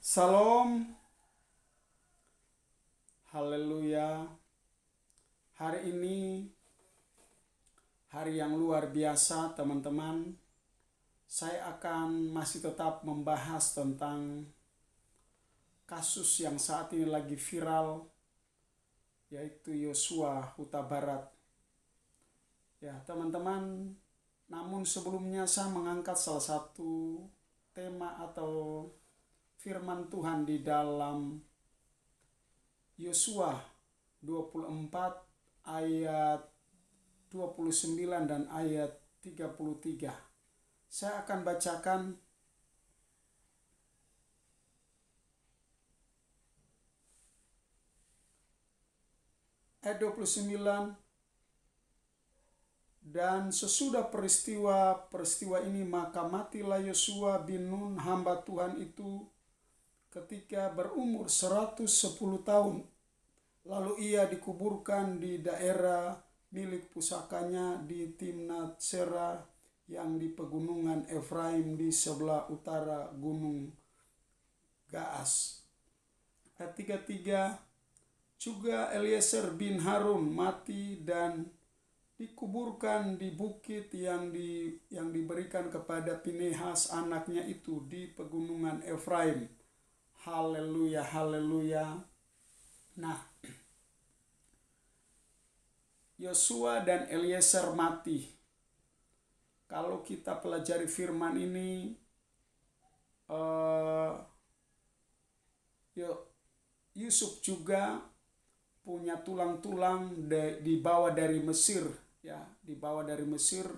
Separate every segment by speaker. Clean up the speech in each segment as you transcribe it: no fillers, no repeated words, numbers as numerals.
Speaker 1: Salam, haleluya. Hari ini hari yang luar biasa, teman-teman. Saya akan masih tetap membahas tentang kasus yang saat ini lagi viral, yaitu Yosua Huta Barat. Ya, teman-teman, namun sebelumnya saya mengangkat salah satu tema atau firman Tuhan di dalam Yosua 24 ayat 29 dan ayat 33. Saya akan bacakan ayat 29. Dan sesudah peristiwa ini, maka matilah Yosua bin Nun hamba Tuhan itu ketika berumur 110 tahun. Lalu ia dikuburkan di daerah milik pusakanya di Timnat Sera yang di pegunungan Efraim di sebelah utara gunung Gaas. Ayat 33, juga Eliezer bin Harun mati dan dikuburkan di bukit yang diberikan kepada Pinehas anaknya itu di pegunungan Efraim. Haleluya, haleluya. Nah, Yosua dan Eliezer mati. Kalau kita pelajari firman ini, Yusuf juga punya tulang-tulang dibawa dari Mesir, ya, dibawa dari Mesir,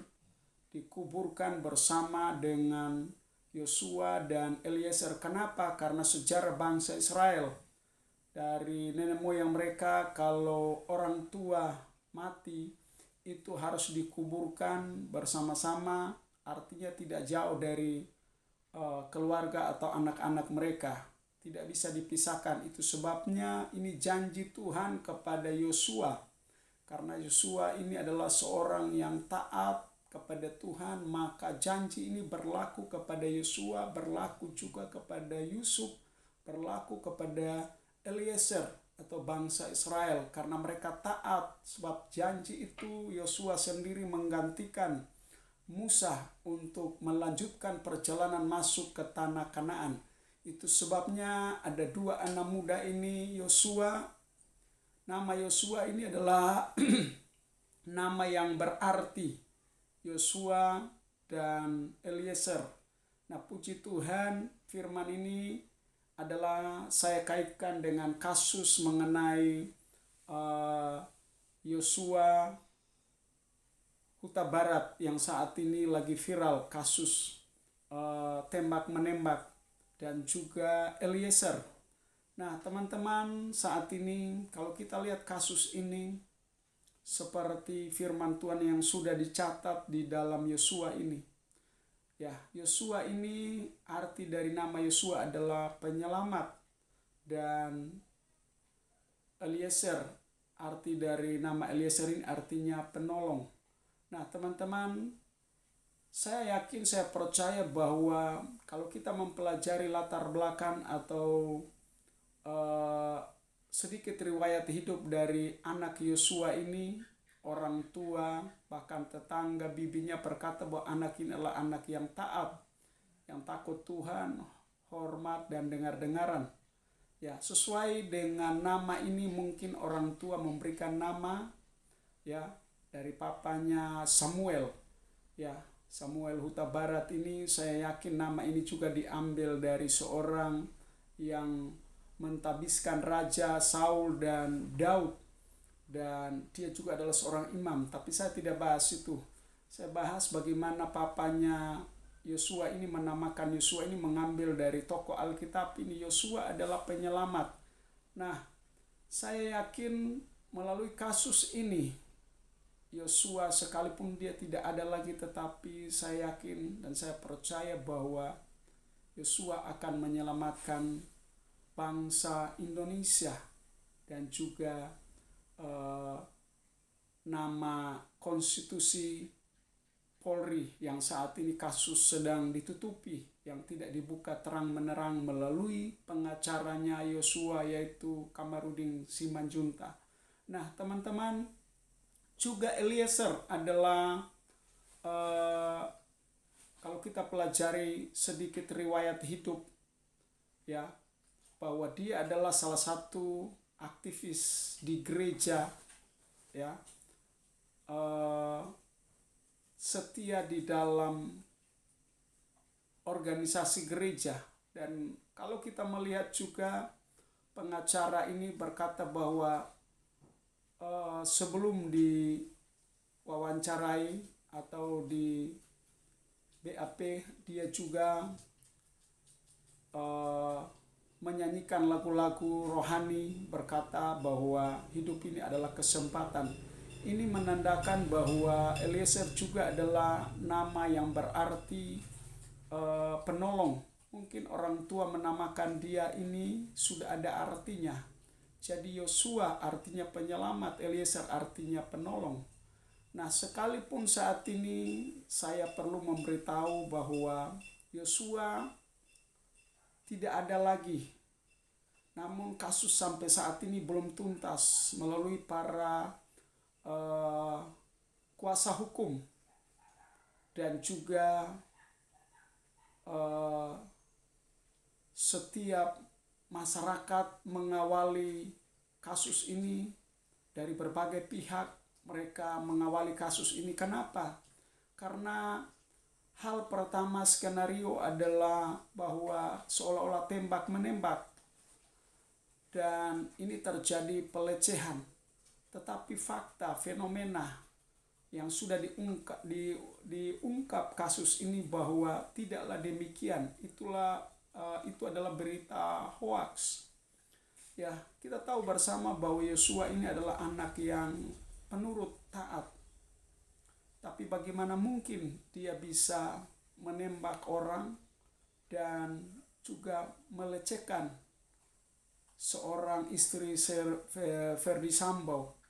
Speaker 1: dikuburkan bersama dengan Yosua dan Eliezer. Kenapa? Karena sejarah bangsa Israel dari nenek moyang mereka, kalau orang tua mati itu harus dikuburkan bersama-sama, artinya tidak jauh dari keluarga atau anak-anak mereka, tidak bisa dipisahkan. Itu sebabnya ini janji Tuhan kepada Yosua, karena Yosua ini adalah seorang yang taat kepada Tuhan, maka janji ini berlaku kepada Yosua, berlaku juga kepada Yusuf, berlaku kepada Eliezer atau bangsa Israel, karena mereka taat. Sebab janji itu Yosua sendiri menggantikan Musa untuk melanjutkan perjalanan masuk ke tanah Kanaan. Itu sebabnya ada dua anak muda ini, Yosua. Nama Yosua ini adalah nama yang berarti, Yosua dan Eliezer. Nah, puji Tuhan, firman ini adalah saya kaitkan dengan kasus mengenai Yosua Huta Barat yang saat ini lagi viral, kasus tembak-menembak, dan juga Eliezer. Nah, teman-teman, saat ini kalau kita lihat kasus ini seperti firman Tuhan yang sudah dicatat di dalam Yosua ini. Ya, Yosua ini, arti dari nama Yosua adalah penyelamat, dan Eliezer, arti dari nama Eliezer ini artinya penolong. Nah, teman-teman, saya yakin, saya percaya bahwa kalau kita mempelajari latar belakang atau sedikit riwayat hidup dari anak Yosua ini, orang tua bahkan tetangga bibinya berkata bahwa anak ini adalah anak yang taat, yang takut Tuhan, hormat dan dengar-dengaran. Ya, sesuai dengan nama ini mungkin orang tua memberikan nama, ya, dari papanya Samuel. Ya, Samuel Huta Barat ini saya yakin nama ini juga diambil dari seorang yang mentabiskan Raja Saul dan Daud, dan dia juga adalah seorang imam. Tapi saya tidak bahas itu. Saya bahas bagaimana papanya Yosua ini menamakan Yosua ini mengambil dari tokoh Alkitab ini. Yosua adalah penyelamat. Nah, saya yakin melalui kasus ini Yosua, sekalipun dia tidak ada lagi, tetapi saya yakin dan saya percaya bahwa Yosua akan menyelamatkan bangsa Indonesia dan juga nama konstitusi Polri yang saat ini kasus sedang ditutupi, yang tidak dibuka terang-menerang melalui pengacaranya Yosua yaitu Kamarudin Simanjuntak. Nah teman-teman, juga Eliezer adalah kalau kita pelajari sedikit riwayat hidup ya, bahwa dia adalah salah satu aktivis di gereja ya, setia di dalam organisasi gereja. Dan kalau kita melihat juga pengacara ini berkata bahwa sebelum diwawancarai atau di BAP dia juga menyanyikan lagu-lagu rohani, berkata bahwa hidup ini adalah kesempatan. Ini menandakan bahwa Eliezer juga adalah nama yang berarti penolong. Mungkin orang tua menamakan dia ini sudah ada artinya. Jadi Yosua artinya penyelamat, Eliezer artinya penolong. Nah sekalipun saat ini saya perlu memberitahu bahwa Yosua tidak ada lagi. Namun kasus sampai saat ini belum tuntas melalui para kuasa hukum dan juga setiap masyarakat mengawali kasus ini dari berbagai pihak. Mereka mengawali kasus ini. Kenapa? Karena hal pertama skenario adalah bahwa seolah-olah tembak-menembak dan ini terjadi pelecehan. Tetapi fakta, fenomena yang sudah diungkap kasus ini bahwa tidaklah demikian. Itu adalah berita hoax. Ya, kita tahu bersama bahwa Yosua ini adalah anak yang penurut, taat. Tapi bagaimana mungkin dia bisa menembak orang dan juga melecehkan seorang istri Ferdy Sambo.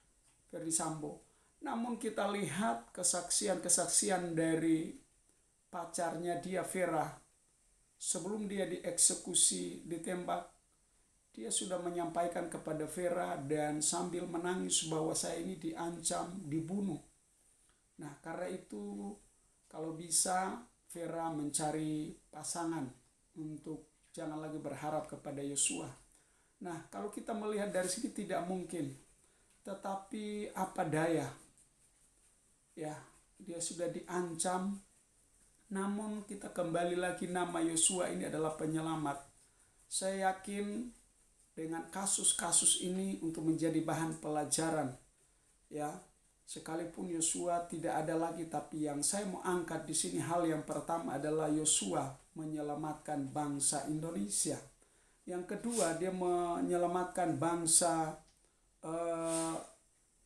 Speaker 1: Namun kita lihat kesaksian dari pacarnya dia, Vera. Sebelum dia dieksekusi, ditembak, dia sudah menyampaikan kepada Vera dan sambil menangis bahwa saya ini diancam, dibunuh. Nah karena itu kalau bisa Vera mencari pasangan untuk jangan lagi berharap kepada Yosua. Nah kalau kita melihat dari sini tidak mungkin. Tetapi apa daya, ya dia sudah diancam. Namun kita kembali lagi, nama Yosua ini adalah penyelamat. Saya yakin dengan kasus-kasus ini untuk menjadi bahan pelajaran, ya sekalipun Yosua tidak ada lagi, tapi yang saya mau angkat di sini hal yang pertama adalah Yosua menyelamatkan bangsa Indonesia. Yang kedua, dia menyelamatkan bangsa,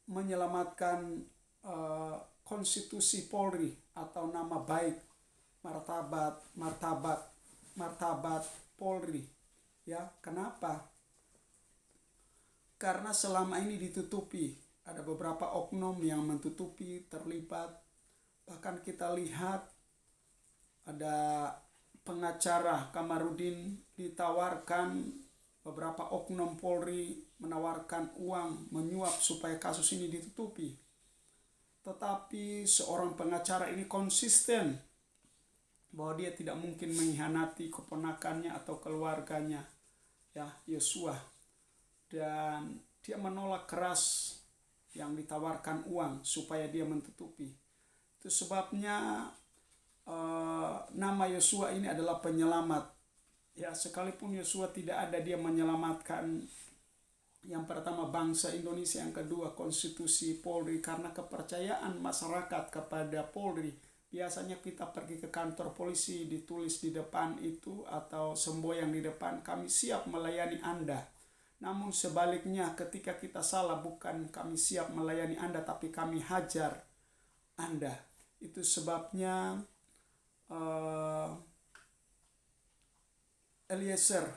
Speaker 1: menyelamatkan konstitusi Polri atau nama baik, martabat Polri. Ya, kenapa? Karena selama ini ditutupi, ada beberapa oknum yang menutupi, terlibat. Bahkan kita lihat ada pengacara Kamarudin ditawarkan, beberapa oknum Polri menawarkan uang menyuap supaya kasus ini ditutupi. Tetapi seorang pengacara ini konsisten bahwa dia tidak mungkin mengkhianati keponakannya atau keluarganya, ya Yosua. Dan dia menolak keras yang ditawarkan uang supaya dia menutupi. Itu sebabnya nama Yosua ini adalah penyelamat. Ya, sekalipun Yosua tidak ada, dia menyelamatkan yang pertama bangsa Indonesia, yang kedua konstitusi Polri, karena kepercayaan masyarakat kepada Polri. Biasanya kita pergi ke kantor polisi, ditulis di depan itu atau semboyan di depan, kami siap melayani Anda. Namun sebaliknya ketika kita salah, bukan kami siap melayani Anda, tapi kami hajar Anda. Itu sebabnya Eliezer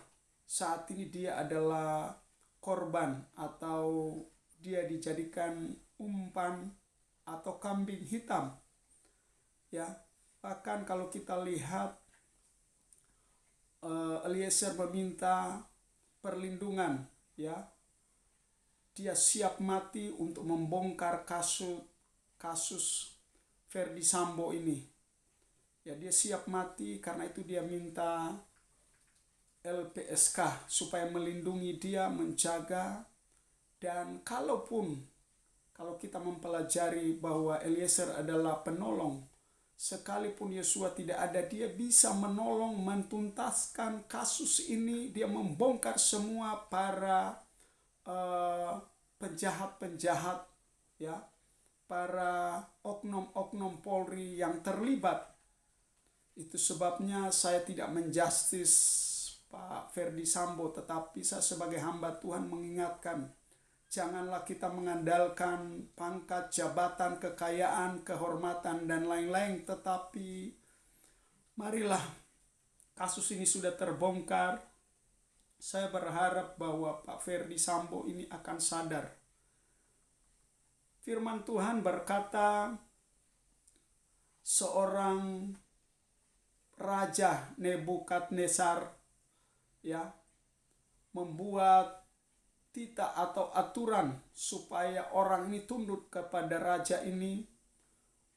Speaker 1: saat ini dia adalah korban atau dia dijadikan umpan atau kambing hitam Ya, bahkan kalau kita lihat Eliezer meminta perlindungan, ya, dia siap mati untuk membongkar kasus Ferdy Sambo ini. Ya, dia siap mati karena itu dia minta LPSK supaya melindungi dia, menjaga. Dan kalau kita mempelajari bahwa Eliezer adalah penolong, sekalipun Yosua tidak ada, dia bisa menolong mentuntaskan kasus ini. Dia membongkar semua para penjahat-penjahat, ya, para oknum-oknum Polri yang terlibat. Itu sebabnya saya tidak menjustis Pak Ferdy Sambo, tetapi saya sebagai hamba Tuhan mengingatkan, janganlah kita mengandalkan pangkat, jabatan, kekayaan, kehormatan, dan lain-lain. Tetapi marilah, kasus ini sudah terbongkar. Saya berharap bahwa Pak Ferdy Sambo ini akan sadar. Firman Tuhan berkata, seorang Raja Nebukadnezar, ya, membuat titah atau aturan supaya orang ini tunduk kepada raja ini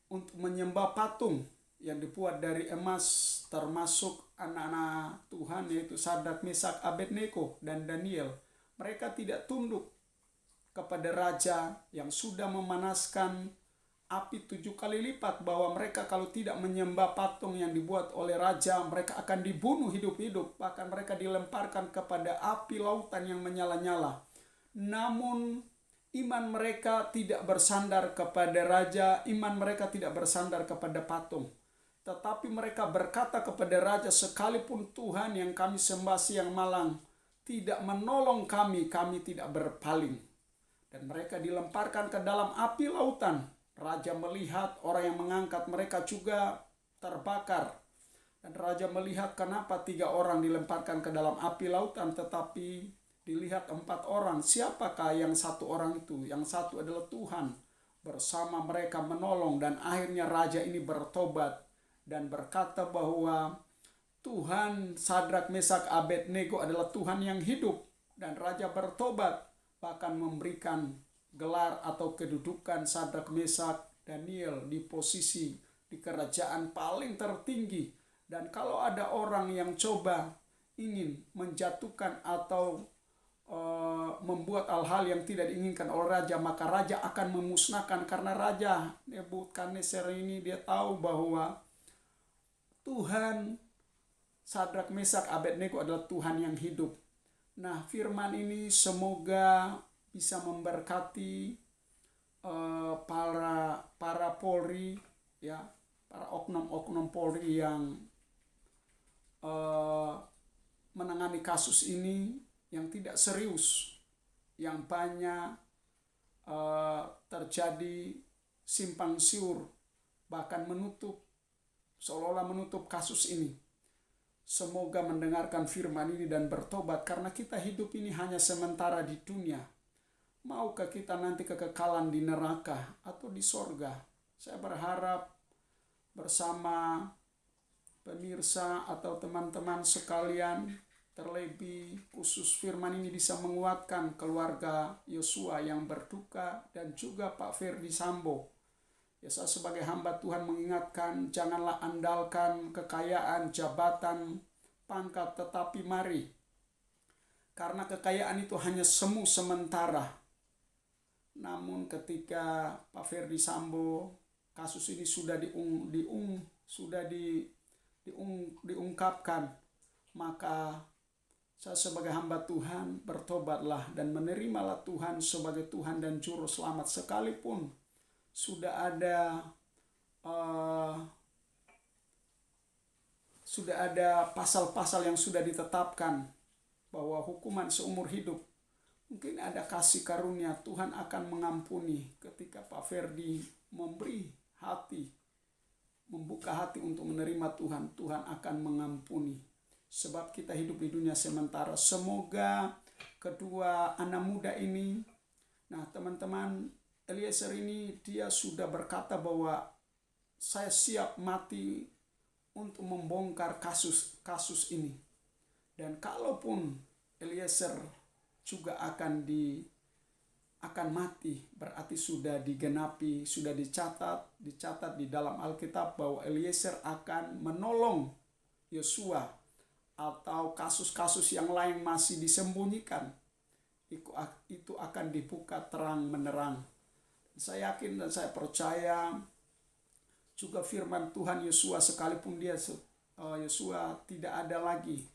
Speaker 1: untuk menyembah patung yang dibuat dari emas, termasuk anak-anak Tuhan yaitu Sadrak, Mesak, Abednego dan Daniel. Mereka tidak tunduk kepada raja yang sudah memanaskan api 7 kali lipat, bahwa mereka kalau tidak menyembah patung yang dibuat oleh raja, mereka akan dibunuh hidup-hidup. Bahkan mereka dilemparkan kepada api lautan yang menyala-nyala. Namun iman mereka tidak bersandar kepada raja, iman mereka tidak bersandar kepada patung. Tetapi mereka berkata kepada raja, sekalipun Tuhan yang kami sembah siang malam tidak menolong kami, kami tidak berpaling. Dan mereka dilemparkan ke dalam api lautan. Raja melihat orang yang mengangkat mereka juga terbakar. Dan raja melihat kenapa 3 orang dilemparkan ke dalam api lautan, tetapi dilihat 4 orang. Siapakah yang 1 orang itu? Yang 1 adalah Tuhan bersama mereka menolong. Dan akhirnya raja ini bertobat dan berkata bahwa Tuhan Sadrak, Mesak, Abednego adalah Tuhan yang hidup. Dan raja bertobat, bahkan memberikan gelar atau kedudukan Sadrak, Mesak, Daniel di posisi di kerajaan paling tertinggi. Dan kalau ada orang yang coba ingin menjatuhkan atau membuat hal-hal yang tidak diinginkan oleh raja, maka raja akan memusnahkan. Karena raja Nebukadnezar ini dia tahu bahwa Tuhan Sadrak, Mesak, Abednego adalah Tuhan yang hidup. Nah, firman ini semoga bisa memberkati para Polri, ya, para oknum-oknum Polri yang menangani kasus ini, yang tidak serius, yang banyak terjadi simpang siur, bahkan seolah-olah menutup kasus ini. Semoga mendengarkan firman ini dan bertobat, karena kita hidup ini hanya sementara di dunia. Maukah kita nanti kekekalan di neraka atau di sorga? Saya berharap bersama pemirsa atau teman-teman sekalian, terlebih khusus firman ini bisa menguatkan keluarga Yosua yang berduka dan juga Pak Ferdy Sambo. Ya, saya sebagai hamba Tuhan mengingatkan, janganlah andalkan kekayaan, jabatan, pangkat, tetapi mari. Karena kekayaan itu hanya semu sementara. Namun ketika Pak Ferdy Sambo kasus ini sudah diungkapkan, maka saya sebagai hamba Tuhan bertobatlah dan menerimalah Tuhan sebagai Tuhan dan Juru Selamat. Sekalipun sudah ada pasal-pasal yang sudah ditetapkan bahwa hukuman seumur hidup, mungkin ada kasih karunia Tuhan akan mengampuni. Ketika Pak Ferdy membuka hati untuk menerima Tuhan, Tuhan akan mengampuni. Sebab kita hidup di dunia sementara. Semoga kedua anak muda ini, nah teman-teman, Eliezer ini dia sudah berkata bahwa saya siap mati untuk membongkar kasus ini. Dan kalaupun Eliezer juga akan mati, berarti sudah digenapi, sudah dicatat di dalam Alkitab bahwa Eliezer akan menolong Yosua, atau kasus-kasus yang lain masih disembunyikan, itu akan dibuka terang menerang. Saya yakin dan saya percaya juga firman Tuhan Yosua, sekalipun Yosua tidak ada lagi,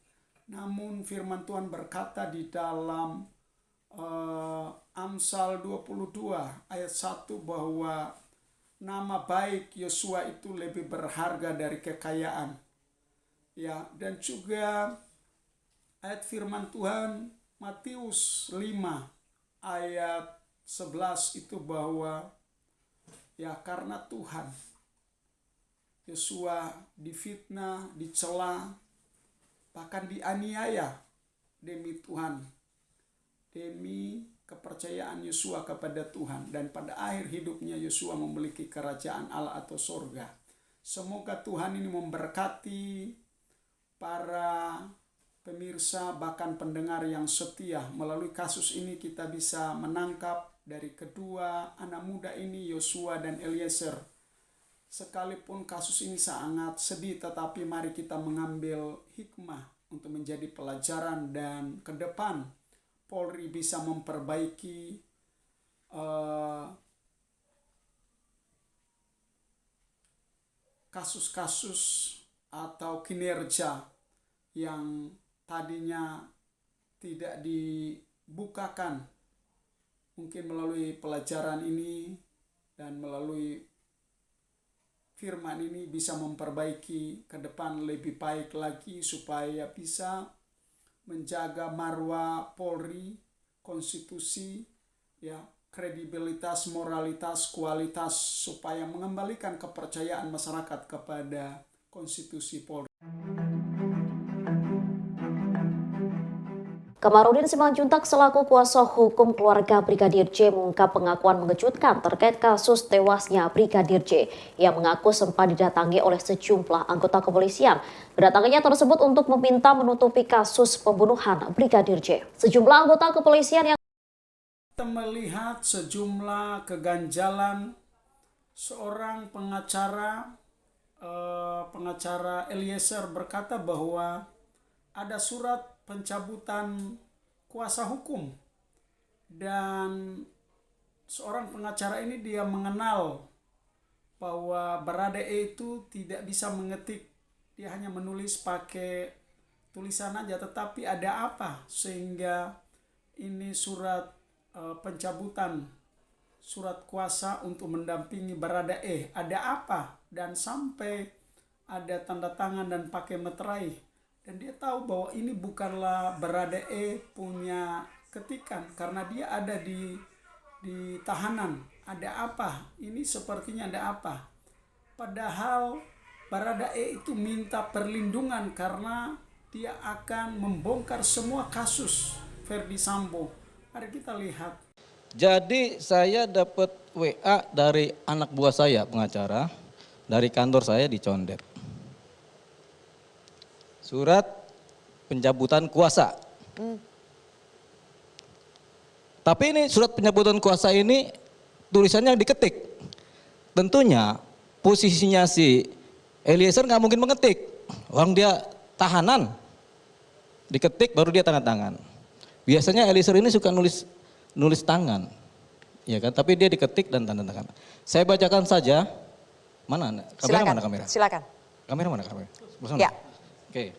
Speaker 1: namun firman Tuhan berkata di dalam Amsal 22 ayat 1 bahwa nama baik Yosua itu lebih berharga dari kekayaan. Ya, dan juga ayat firman Tuhan Matius 5 ayat 11 itu bahwa ya karena Tuhan Yosua difitnah, dicela, bahkan dianiaya demi Tuhan, demi kepercayaan Yosua kepada Tuhan, dan pada akhir hidupnya Yosua memiliki kerajaan Allah atau sorga. Semoga Tuhan ini memberkati para pemirsa, bahkan pendengar yang setia. Melalui kasus ini kita bisa menangkap dari kedua anak muda ini, Yosua dan Eliezer. Sekalipun kasus ini sangat sedih, tetapi mari kita mengambil hikmah untuk menjadi pelajaran, dan ke depan Polri bisa memperbaiki kasus-kasus atau kinerja yang tadinya tidak dibukakan. Mungkin melalui pelajaran ini dan melalui firman ini bisa memperbaiki ke depan lebih baik lagi, supaya bisa menjaga marwah Polri, konstitusi, ya, kredibilitas, moralitas, kualitas, supaya mengembalikan kepercayaan masyarakat kepada konstitusi Polri.
Speaker 2: Kamarudin Simanjuntak selaku kuasa hukum keluarga Brigadir J mengungkap pengakuan mengejutkan terkait kasus tewasnya Brigadir J yang mengaku sempat didatangi oleh sejumlah anggota kepolisian. Kedatangannya tersebut untuk meminta menutupi kasus pembunuhan Brigadir J. Sejumlah anggota kepolisian yang
Speaker 1: kita melihat sejumlah keganjalan. Seorang pengacara Eliezer berkata bahwa ada surat pencabutan kuasa hukum, dan seorang pengacara ini dia mengenal bahwa Baradae itu tidak bisa mengetik, dia hanya menulis pakai tulisan aja. Tetapi ada apa sehingga ini surat pencabutan surat kuasa untuk mendampingi Baradae, ada apa? Dan sampai ada tanda tangan dan pakai meterai. Dan dia tahu bahwa ini bukanlah Baradae punya ketikan, karena dia ada di tahanan. Ada apa? Ini sepertinya ada apa? Padahal Baradae itu minta perlindungan karena dia akan membongkar semua kasus Ferdy Sambo. Mari kita lihat.
Speaker 3: Jadi saya dapat WA dari anak buah saya, pengacara, dari kantor saya di Condet. Surat pencabutan kuasa. Tapi ini surat pencabutan kuasa ini tulisannya diketik. Tentunya posisinya si Eliezer nggak mungkin mengetik. Orang dia tahanan. Diketik baru dia tanda tangan. Biasanya Eliezer ini suka nulis tangan. Ya kan, tapi dia diketik dan tanda tangan. Saya bacakan saja. Mana? Kamera mana kamera?
Speaker 4: Silakan.
Speaker 3: Kamera mana kamera? Bersama?
Speaker 4: Ya.
Speaker 3: Oke.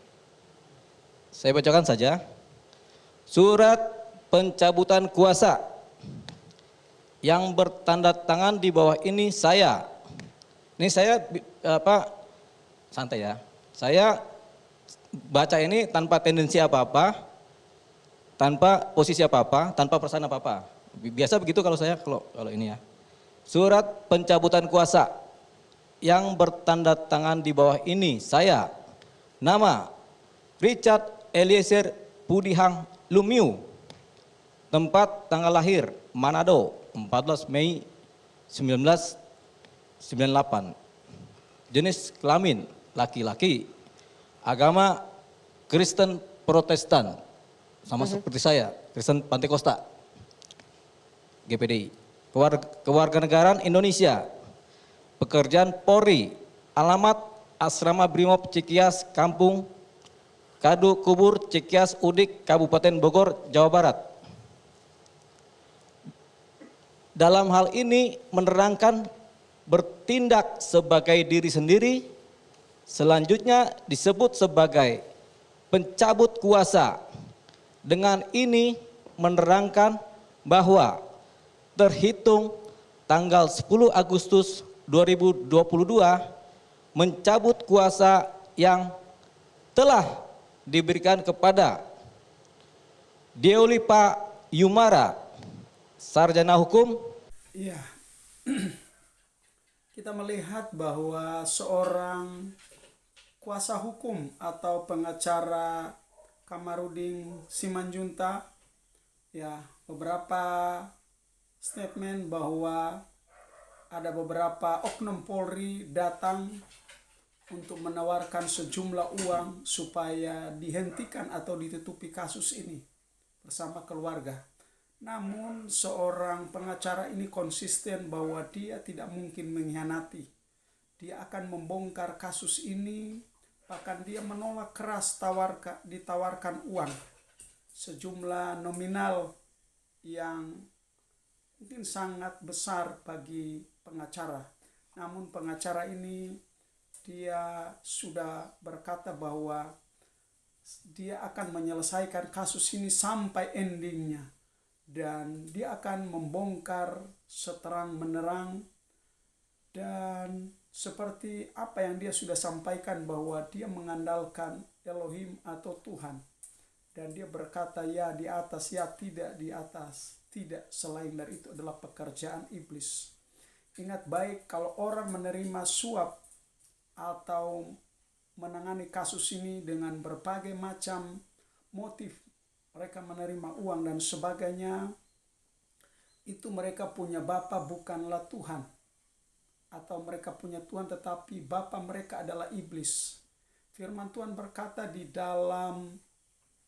Speaker 3: Saya bacakan saja. Surat pencabutan kuasa yang bertanda tangan di bawah ini saya. Ini saya santai ya. Saya baca ini tanpa tendensi apa-apa, tanpa posisi apa-apa, tanpa perasaan apa-apa. Biasa begitu kalau saya kalau ini ya. Surat pencabutan kuasa yang bertanda tangan di bawah ini saya. Nama Richard Eliezer Pudihang Lumiu. Tempat tanggal lahir Manado 14 Mei 1998. jenis kelamin laki-laki, agama Kristen Protestan, sama seperti saya, Kristen Pantekosta, GPDI. Kewarganegaraan Indonesia, pekerjaan Polri, alamat Asrama Brimob Cikias, Kampung Kadu Kubur Cikias Udik, Kabupaten Bogor, Jawa Barat. Dalam hal ini menerangkan bertindak sebagai diri sendiri, selanjutnya disebut sebagai pencabut kuasa. Dengan ini menerangkan bahwa terhitung tanggal 10 Agustus 2022 mencabut kuasa yang telah diberikan kepada Deolipa Yumara, sarjana hukum.
Speaker 1: Iya, kita melihat bahwa seorang kuasa hukum atau pengacara Kamarudin Simanjuntak, ya, beberapa statement bahwa ada beberapa oknum Polri datang untuk menawarkan sejumlah uang supaya dihentikan atau ditutupi kasus ini bersama keluarga. Namun seorang pengacara ini konsisten bahwa dia tidak mungkin mengkhianati. Dia akan membongkar kasus ini, bahkan dia menolak keras ditawarkan uang sejumlah nominal yang mungkin sangat besar bagi pengacara. Namun pengacara ini dia sudah berkata bahwa dia akan menyelesaikan kasus ini sampai endingnya. Dan dia akan membongkar seterang menerang, dan seperti apa yang dia sudah sampaikan bahwa dia mengandalkan Elohim atau Tuhan. Dan dia berkata ya di atas, ya tidak di atas, tidak, selain dari itu adalah pekerjaan iblis. Ingat baik, kalau orang menerima suap atau menangani kasus ini dengan berbagai macam motif, mereka menerima uang dan sebagainya, itu mereka punya bapa bukanlah Tuhan. Atau mereka punya Tuhan tetapi bapa mereka adalah iblis. Firman Tuhan berkata di dalam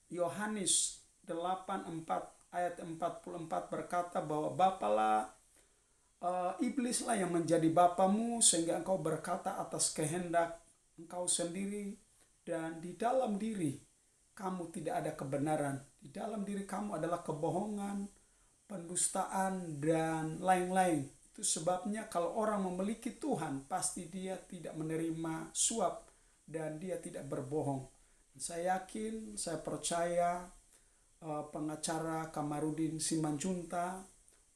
Speaker 1: Yohanes 8:4 ayat 44 berkata bahwa bapalah iblislah yang menjadi bapamu sehingga engkau berkata atas kehendak engkau sendiri, dan di dalam diri kamu tidak ada kebenaran. Di dalam diri kamu adalah kebohongan, pendustaan, dan lain-lain. Itu sebabnya kalau orang memiliki Tuhan, pasti dia tidak menerima suap dan dia tidak berbohong. Saya yakin, saya percaya pengacara Kamarudin Simanjuntak,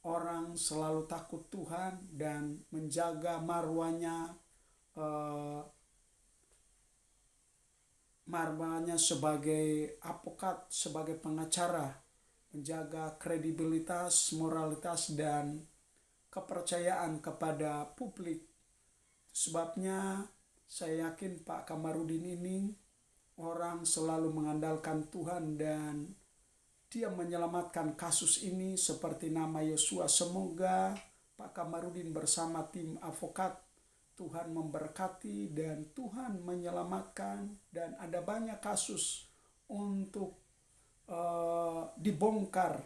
Speaker 1: orang selalu takut Tuhan dan menjaga marwahnya sebagai advokat, sebagai pengacara, menjaga kredibilitas, moralitas, dan kepercayaan kepada publik. Sebabnya saya yakin Pak Kamarudin ini orang selalu mengandalkan Tuhan dan dia menyelamatkan kasus ini seperti nama Yosua. Semoga Pak Kamarudin bersama tim advokat Tuhan memberkati dan Tuhan menyelamatkan, dan ada banyak kasus untuk dibongkar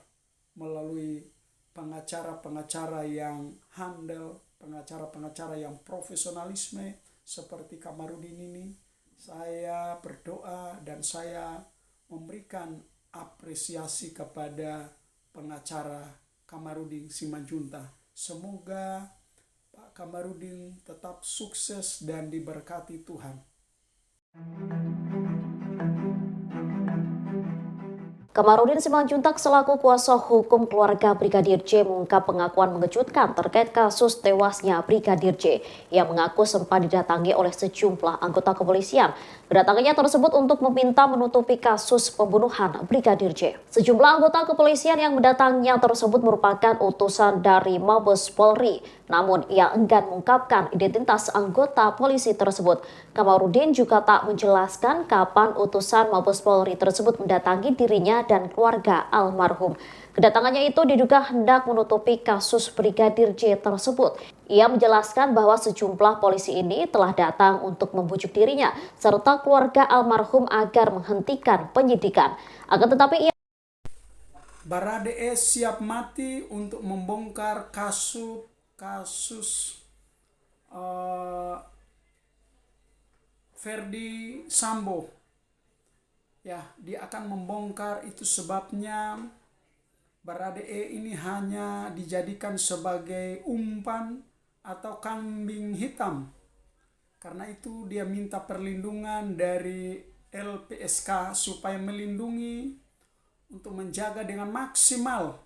Speaker 1: melalui pengacara-pengacara yang handal, pengacara-pengacara yang profesionalisme seperti Kamarudin ini. Saya berdoa dan saya memberikan apresiasi kepada pengacara Kamarudin Simanjuntak. Semoga Pak Kamarudin tetap sukses dan diberkati Tuhan.
Speaker 2: Kamarudin Simanjuntak selaku kuasa hukum keluarga Brigadir J mengungkap pengakuan mengejutkan terkait kasus tewasnya Brigadir J yang mengaku sempat didatangi oleh sejumlah anggota kepolisian. Kedatangannya tersebut untuk meminta menutupi kasus pembunuhan Brigadir J. Sejumlah anggota kepolisian yang mendatanginya tersebut merupakan utusan dari Mabes Polri. Namun ia enggan mengungkapkan identitas anggota polisi tersebut. Kamarudin juga tak menjelaskan kapan utusan Mabes Polri tersebut mendatangi dirinya dan keluarga almarhum. Kedatangannya itu diduga hendak menutupi kasus Brigadir J tersebut. Ia menjelaskan bahwa sejumlah polisi ini telah datang untuk membujuk dirinya serta keluarga almarhum agar menghentikan penyidikan. Akan tetapi ia
Speaker 1: Baradae siap mati untuk membongkar kasus Ferdi Sambo. Ya, dia akan membongkar, itu sebabnya Baradae ini hanya dijadikan sebagai umpan atau kambing hitam. Karena itu dia minta perlindungan dari LPSK supaya melindungi untuk menjaga dengan maksimal.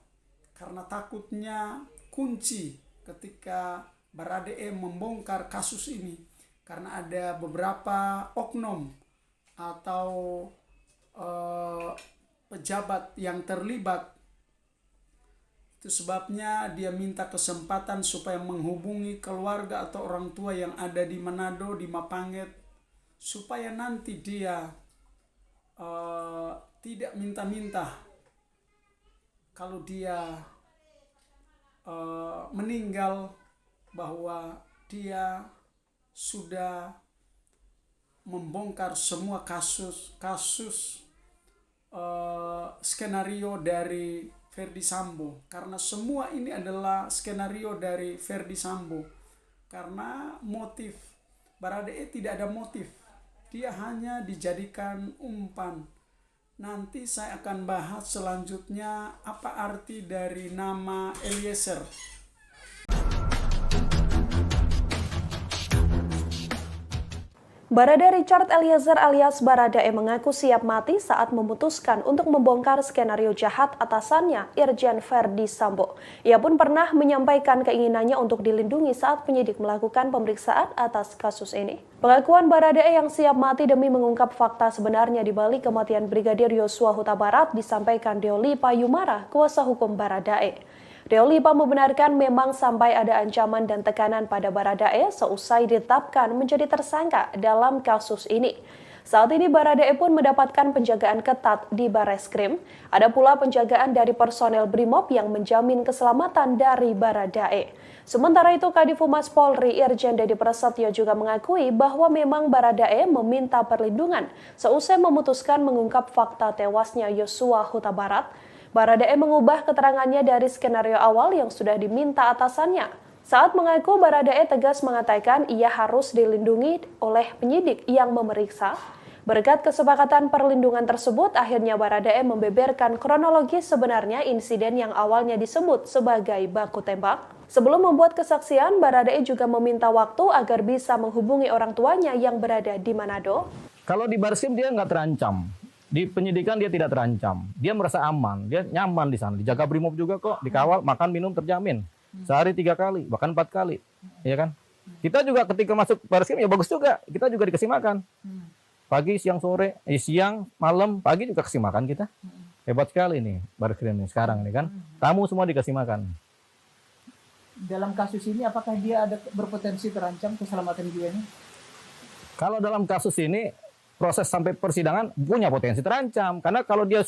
Speaker 1: Karena takutnya kunci ketika Baradae membongkar kasus ini. Karena ada beberapa oknum atau pejabat yang terlibat. Itu sebabnya dia minta kesempatan supaya menghubungi keluarga atau orang tua yang ada di Manado, di Mapanget, supaya nanti dia tidak minta-minta kalau dia meninggal, bahwa dia sudah membongkar semua kasus skenario dari Ferdi Sambo. Karena semua ini adalah skenario dari Ferdi Sambo. Karena motif Baradae tidak ada motif, dia hanya dijadikan umpan. Nanti saya akan bahas selanjutnya apa arti dari nama Eliezer.
Speaker 4: Barada Richard Eliezer alias Baradae mengaku siap mati saat memutuskan untuk membongkar skenario jahat atasannya, Irjen Ferdi Sambo. Ia pun pernah menyampaikan keinginannya untuk dilindungi saat penyidik melakukan pemeriksaan atas kasus ini. Pengakuan Baradae yang siap mati demi mengungkap fakta sebenarnya di balik kematian Brigadir Yosua Huta Barat disampaikan Deoli Payumara, kuasa hukum Baradae. Deoli membenarkan memang sampai ada ancaman dan tekanan pada Baradae seusai ditetapkan menjadi tersangka dalam kasus ini. Saat ini Baradae pun mendapatkan penjagaan ketat di Bareskrim. Ada pula penjagaan dari personel Brimob yang menjamin keselamatan dari Baradae. Sementara itu Kadif Humas Polri Irjen Dedi Prasetyo juga mengakui bahwa memang Baradae meminta perlindungan seusai memutuskan mengungkap fakta tewasnya Yosua Huta Barat. Baradae mengubah keterangannya dari skenario awal yang sudah diminta atasannya. Saat mengaku, Baradae tegas mengatakan ia harus dilindungi oleh penyidik yang memeriksa. Berkat kesepakatan perlindungan tersebut, akhirnya Baradae membeberkan kronologi sebenarnya insiden yang awalnya disebut sebagai baku tembak. Sebelum membuat kesaksian, Baradae juga meminta waktu agar bisa menghubungi orang tuanya yang berada di Manado.
Speaker 3: Kalau di Bareskrim dia nggak terancam. Di penyidikan dia tidak terancam. Dia merasa aman, dia nyaman di sana. Dijaga Brimob juga kok, dikawal, makan, minum terjamin. Sehari 3 kali, bahkan 4 kali. Ya kan? Kita juga ketika masuk Bareskrim ya bagus juga. Kita juga dikasih makan. Pagi, siang, sore, siang, malam, pagi juga kasih makan kita. Hebat sekali nih Bareskrim ini sekarang ini kan. Tamu semua dikasih makan.
Speaker 5: Dalam kasus ini apakah dia ada berpotensi terancam keselamatan jiwanya?
Speaker 3: Kalau dalam kasus ini proses sampai persidangan punya potensi terancam, karena kalau dia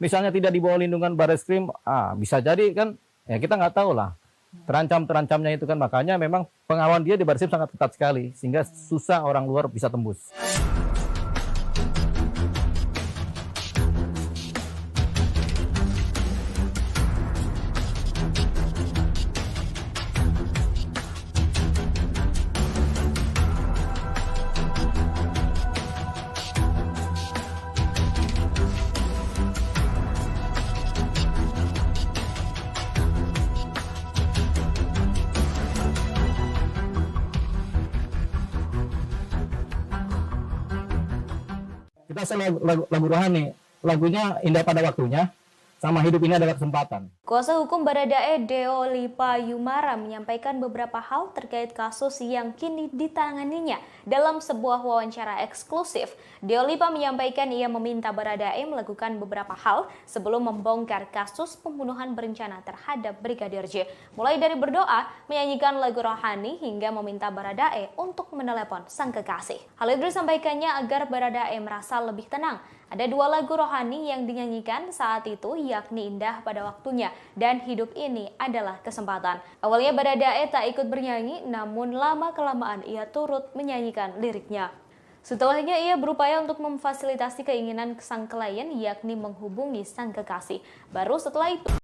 Speaker 3: misalnya tidak di bawah lindungan Bareskrim, bisa jadi kan, ya kita nggak tahu lah terancamnya itu kan. Makanya memang pengawalan dia di Bareskrim sangat ketat sekali sehingga susah orang luar bisa tembus. Kita lagu rohani, lagunya indah pada waktunya, sama hidup ini adalah kesempatan.
Speaker 2: Kuasa hukum Baradae Deoli Payumara menyampaikan beberapa hal terkait kasus yang kini ditanganinya. Dalam sebuah wawancara eksklusif, Deoli menyampaikan ia meminta Baradae melakukan beberapa hal sebelum membongkar kasus pembunuhan berencana terhadap Brigadir J. Mulai dari berdoa, menyanyikan lagu rohani, hingga meminta Baradae untuk menelepon sang kekasih. Hal itu disampaikannya agar Baradae merasa lebih tenang. Ada 2 lagu rohani yang dinyanyikan saat itu,
Speaker 6: yakni indah pada waktunya dan hidup ini adalah kesempatan. Awalnya Baradae tak ikut bernyanyi, namun lama-kelamaan ia turut menyanyikan liriknya. Setelahnya ia berupaya untuk memfasilitasi keinginan sang klien yakni menghubungi sang kekasih. Baru setelah itu